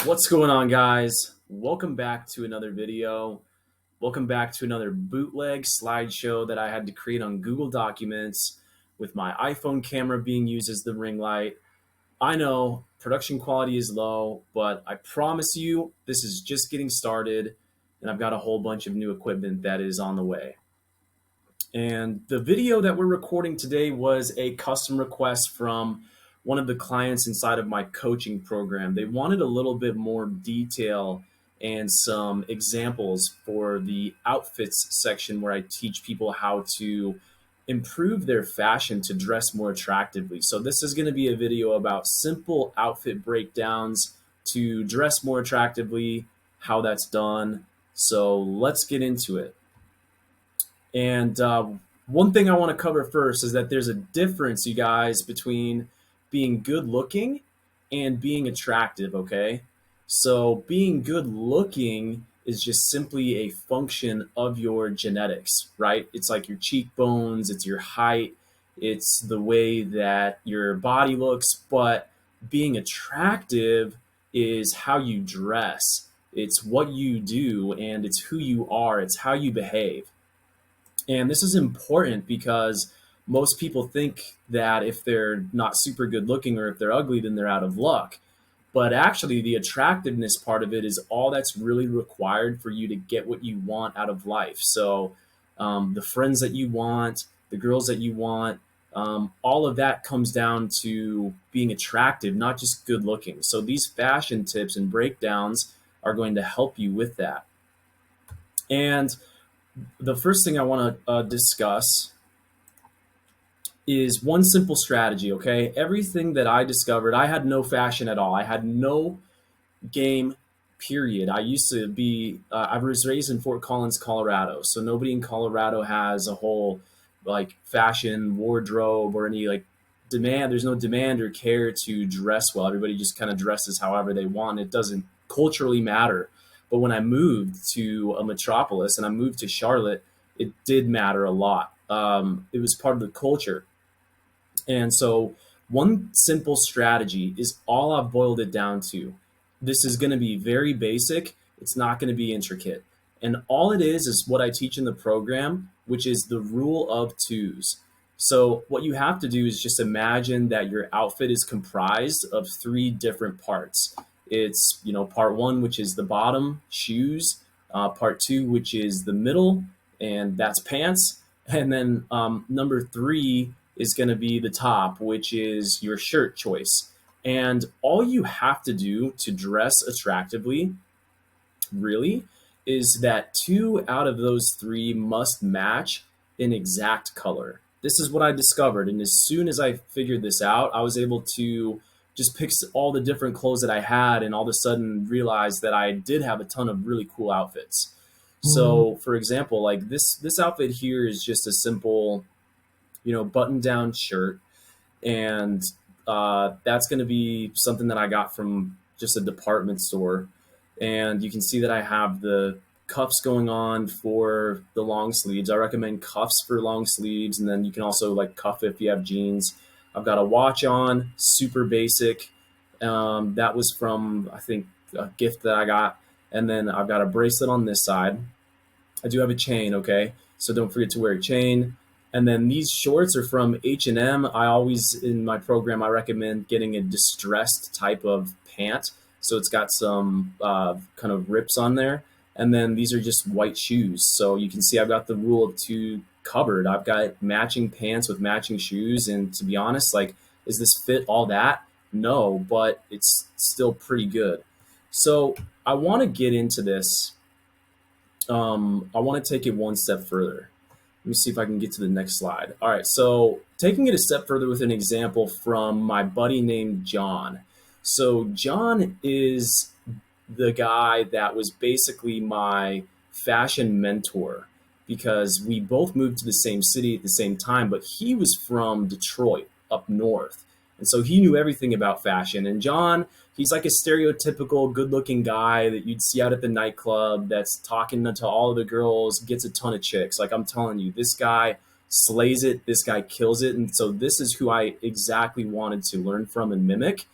What's going on, guys? Welcome back to another video. Welcome back to another bootleg slideshow that I had to create on Google Documents with my iPhone camera being used as the ring light. I know production quality is low, but I promise you this is just getting started, and I've got a whole bunch of new equipment that is on the way. And the video that we're recording today was a custom request from one of the clients inside of my coaching program. They wanted a little bit more detail and some examples for the outfits section where I teach people how to improve their fashion to dress more attractively. So this is going to be a video about simple outfit breakdowns to dress more attractively, how that's done. So let's get into it. And one thing I want to cover first is that there's a difference, you guys, between being good looking and being attractive, okay? So being good looking is just simply a function of your genetics, right? It's like your cheekbones, it's your height, it's the way that your body looks, but being attractive is how you dress. It's what you do and it's who you are, it's how you behave. And this is important because most people think that if they're not super good looking or if they're ugly, then they're out of luck. But actually, the attractiveness part of it is all that's really required for you to get what you want out of life. So, the friends that you want, the girls that you want, all of that comes down to being attractive, not just good looking. So, these fashion tips and breakdowns are going to help you with that. And the first thing I want to discuss is one simple strategy, okay? Everything that I discovered, I had no fashion at all. I had no game, period. I used to be, I was raised in Fort Collins, Colorado. So nobody in Colorado has a whole like fashion wardrobe or any like demand. There's no demand or care to dress well. Everybody just kind of dresses however they want. It doesn't culturally matter. But when I moved to a metropolis and I moved to Charlotte, it did matter a lot. It was part of the culture. And so one simple strategy is all I've boiled it down to. This is going to be very basic. It's not going to be intricate. And all it is what I teach in the program, which is the rule of twos. So what you have to do is just imagine that your outfit is comprised of three different parts. It's, part one, which is the bottom, shoes, part two, which is the middle, and that's pants. And then number three is going to be the top, which is your shirt choice. And all you have to do to dress attractively, really, is that two out of those three must match an exact color. This is what I discovered. And as soon as I figured this out, I was able to just pick all the different clothes that I had and all of a sudden realized that I did have a ton of really cool outfits. So for example, like this outfit here is just a simple, button down shirt. And that's going to be something that I got from just a department store. And you can see that I have the cuffs going on for the long sleeves. I recommend cuffs for long sleeves. And then you can also like cuff if you have jeans. I've got a watch on, super basic. That was from, I think, a gift that I got. And then I've got a bracelet on this side. I do have a chain, okay? So don't forget to wear a chain. And then these shorts are from H&M. I always, in my program, I recommend getting a distressed type of pant. So it's got some kind of rips on there. And then these are just white shoes. So you can see I've got the rule of two covered. I've got matching pants with matching shoes. And to be honest, like, is this fit all that? No, but it's still pretty good. So I want to get into this. I want to take it one step further. Let me see if I can get to the next slide. All right, so taking it a step further with an example from my buddy named John. So John is the guy that was basically my fashion mentor because we both moved to the same city at the same time, but he was from Detroit up north. And so he knew everything about fashion. And John, he's like a stereotypical good-looking guy that you'd see out at the nightclub that's talking to all of the girls, gets a ton of chicks. Like, I'm telling you, this guy slays it. This guy kills it. And so this is who I exactly wanted to learn from and mimic.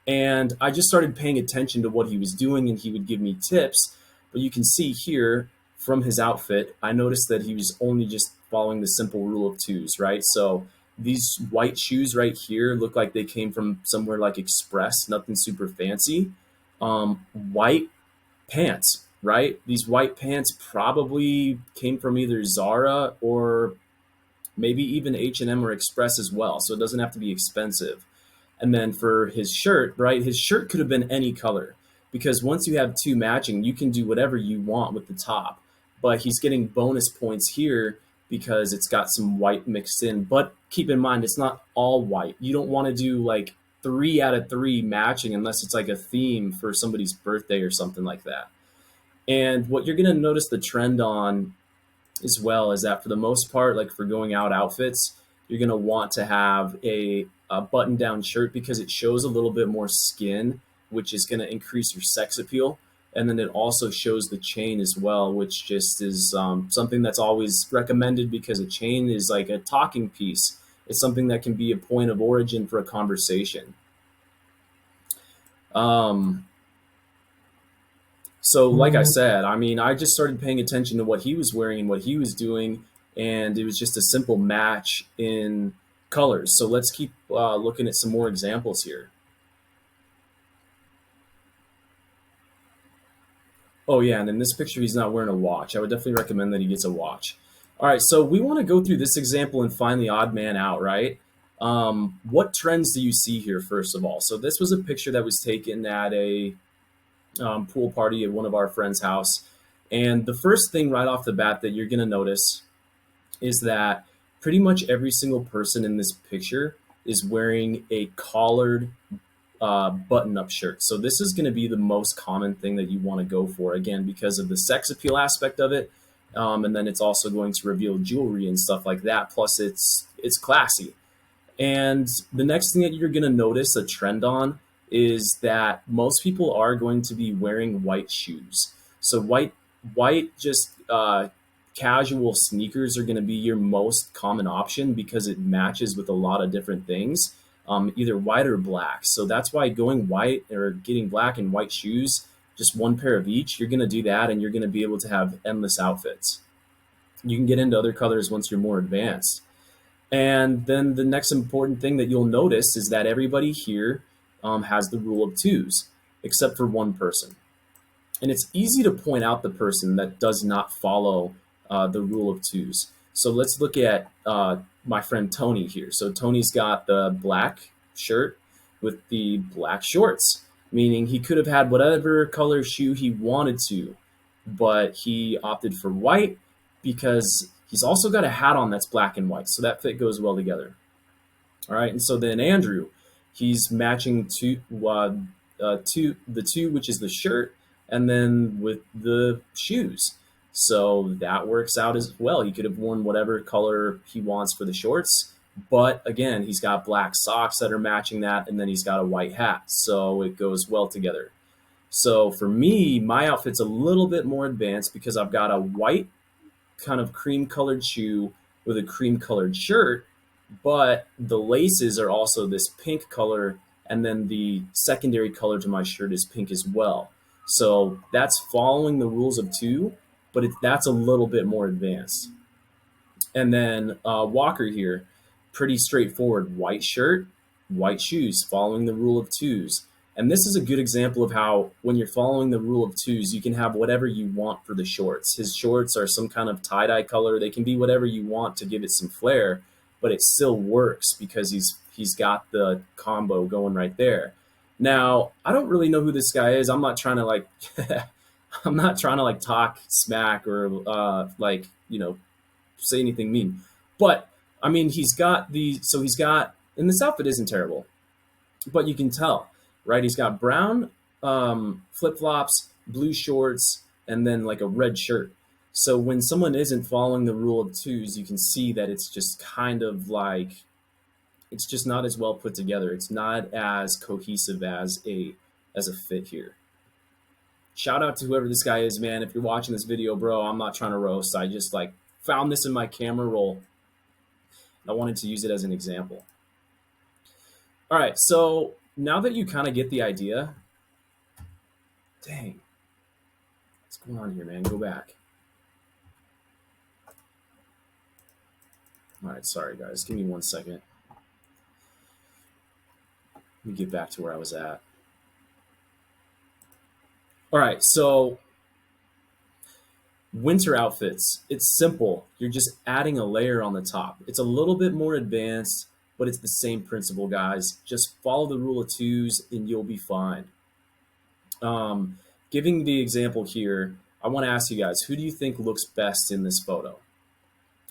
And I just started paying attention to what he was doing, and he would give me tips. But you can see here from his outfit, I noticed that he was only just following the simple rule of twos, right? So these white shoes right here look like they came from somewhere like Express, nothing super fancy. White pants, right? These white pants probably came from either Zara or maybe even H&M or Express as well. So it doesn't have to be expensive. And then for his shirt, right? His shirt could have been any color because once you have two matching, you can do whatever you want with the top. But he's getting bonus points here because it's got some white mixed in. But keep in mind, it's not all white. You don't want to do like 3 out of 3 matching unless it's like a theme for somebody's birthday or something like that. And what you're going to notice the trend on as well is that for the most part, like for going out outfits, you're going to want to have a button down shirt because it shows a little bit more skin, which is going to increase your sex appeal. And then it also shows the chain as well, which just is something that's always recommended because a chain is like a talking piece. It's something that can be a point of origin for a conversation. Um, So, like I said, I mean, I just started paying attention to what he was wearing and what he was doing, and it was just a simple match in colors. So let's keep looking at some more examples here. Oh yeah, and in this picture, he's not wearing a watch. I would definitely recommend that he gets a watch. All right, so we want to go through this example and find the odd man out, right? What trends do you see here, first of all? So this was a picture that was taken at a pool party at one of our friends' house. And the first thing right off the bat that you're going to notice is that pretty much every single person in this picture is wearing a collared button-up shirt. So this is going to be the most common thing that you want to go for, again, because of the sex appeal aspect of it. And then it's also going to reveal jewelry and stuff like that. Plus, it's classy. And the next thing that you're going to notice a trend on is that most people are going to be wearing white shoes. So white just casual sneakers are going to be your most common option because it matches with a lot of different things, either white or black. So that's why going white or getting black and white shoes, just one pair of each, you're going to do that and you're going to be able to have endless outfits. You can get into other colors once you're more advanced. And then the next important thing that you'll notice is that everybody here has the rule of twos, except for one person. And it's easy to point out the person that does not follow the rule of twos. So let's look at my friend Tony here. So Tony's got the black shirt with the black shorts, meaning he could have had whatever color shoe he wanted to, but he opted for white because he's also got a hat on that's black and white. So that fit goes well together. All right, and so then Andrew, he's matching the two, which is the shirt, and then with the shoes. So that works out as well. He could have worn whatever color he wants for the shorts, but again, he's got black socks that are matching that, and then he's got a white hat, so it goes well together. So for me, my outfit's a little bit more advanced because I've got a white kind of cream colored shoe with a cream colored shirt, but the laces are also this pink color, and then the secondary color to my shirt is pink as well. So that's following the rules of two, but that's a little bit more advanced. And then Walker here, pretty straightforward. White shirt, white shoes, following the rule of twos. And this is a good example of how when you're following the rule of twos, you can have whatever you want for the shorts. His shorts are some kind of tie-dye color. They can be whatever you want to give it some flair, but it still works because he's got the combo going right there. Now, I don't really know who this guy is. I'm not trying to like I'm not trying to like talk smack or like, say anything mean. But I mean, he's got, and this outfit isn't terrible, but you can tell, right? He's got brown flip flops, blue shorts, and then like a red shirt. So when someone isn't following the rule of twos, you can see that it's just kind of like, it's just not as well put together. It's not as cohesive as a fit here. Shout out to whoever this guy is, man. If you're watching this video, bro, I'm not trying to roast. I just like found this in my camera roll. I wanted to use it as an example. All right, so now that you kind of get the idea, dang, what's going on here, man? Go back. All right, sorry guys, give me 1 second. Let me get back to where I was at. All right, so winter outfits. It's simple. You're just adding a layer on the top. It's a little bit more advanced, but it's the same principle, guys. Just follow the rule of twos and you'll be fine. Um, Giving the example here, I want to ask you guys, who do you think looks best in this photo?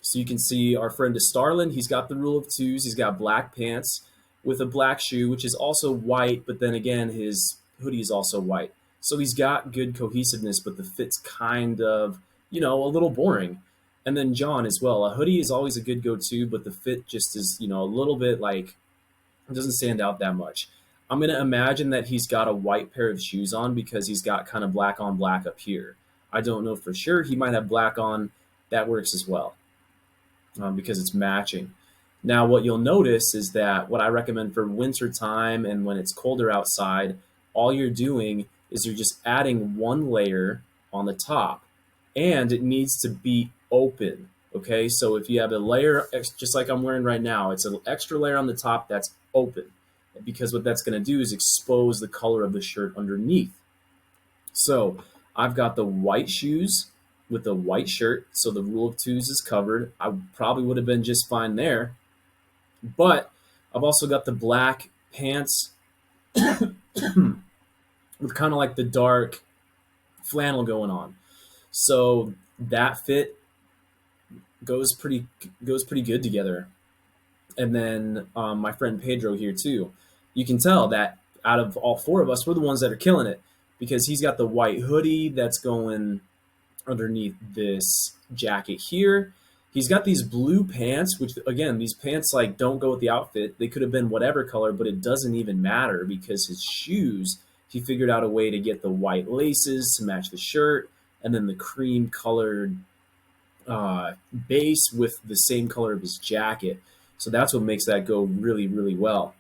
So you can see our friend is Starlin. He's got the rule of twos. He's got black pants with a black shoe, which is also white, but then again, his hoodie is also white. So he's got good cohesiveness, but the fit's kind of, a little boring. And then John as well. A hoodie is always a good go-to, but the fit just is, a little bit like, it doesn't stand out that much. I'm going to imagine that he's got a white pair of shoes on because he's got kind of black on black up here. I don't know for sure. He might have black on. That works as well because it's matching. Now, what you'll notice is that what I recommend for winter time and when it's colder outside, all you're doing is you're just adding one layer on the top, and it needs to be open. Okay, so if you have a layer, just like I'm wearing right now, it's an extra layer on the top that's open, because what that's going to do is expose the color of the shirt underneath. So I've got the white shoes with the white shirt, so the rule of twos is covered. I probably would have been just fine there, but I've also got the black pants with kind of like the dark flannel going on. So that fit goes pretty good together. And then my friend Pedro here too. You can tell that out of all four of us, we're the ones that are killing it because he's got the white hoodie that's going underneath this jacket here. He's got these blue pants, which again, these pants like don't go with the outfit. They could have been whatever color, but it doesn't even matter because his shoes, he figured out a way to get the white laces to match the shirt, and then the cream colored base with the same color of his jacket. So that's what makes that go really, really well.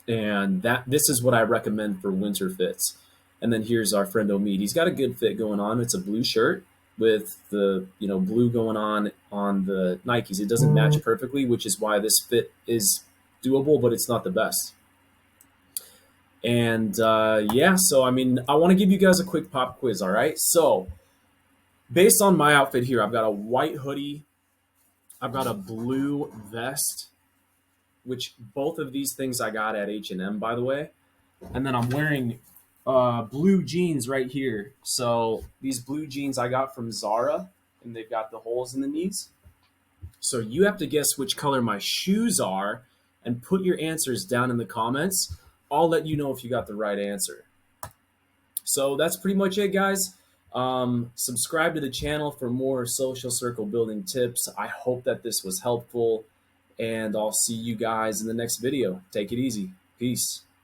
And this is what I recommend for winter fits. And then here's our friend Omid. He's got a good fit going on. It's a blue shirt with the blue going on the Nikes. It doesn't match perfectly, which is why this fit is doable, but it's not the best. And yeah, so I mean, I want to give you guys a quick pop quiz. All right, so based on my outfit here, I've got a white hoodie, I've got a blue vest, which both of these things I got at H&M, by the way. And then I'm wearing blue jeans right here. So these blue jeans I got from Zara, and they've got the holes in the knees. So you have to guess which color my shoes are and put your answers down in the comments. I'll let you know if you got the right answer. So that's pretty much it, guys. Subscribe to the channel for more social circle building tips. I hope that this was helpful, and I'll see you guys in the next video. Take it easy. Peace.